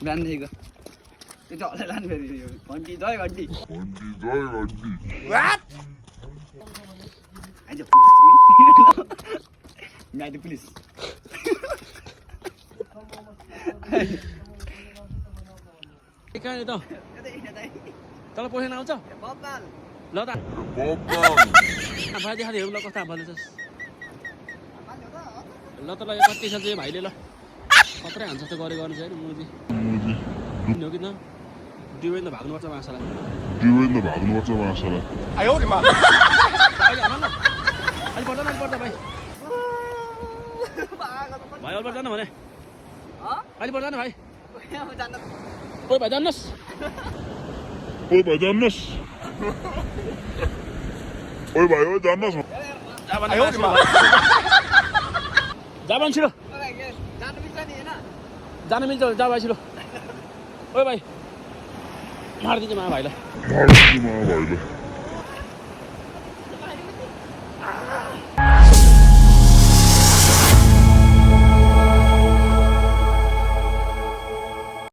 बिहानदेखिको त्यो चाहिँ हल्लै लानु फेरि यो घन्टी जय घन्टी आइज गाडी पुलिस कहाँ त तल पैसा आउँछ ल त भाइ देखाले हेरौँ ल कस्तो हात फाल्दैछस् ल त ल यो कति साल चाहिँ भाइले ल कत्रै हान्छ त गरे गर्नु चाहिँ मुजी हो कि न डिवेन त भाग्नुपर्छ माछालाई अहिले पर्दैन भाइ भाइ अहिले पर्दैन भने अहिले पर्दैन भाइ ओइ भाइ जान्नुहोस् जा भन् छिटो जानु मिल्छ जा भाइ छिटो ओइ भाइ मारिदिन्छ मा भाइलाई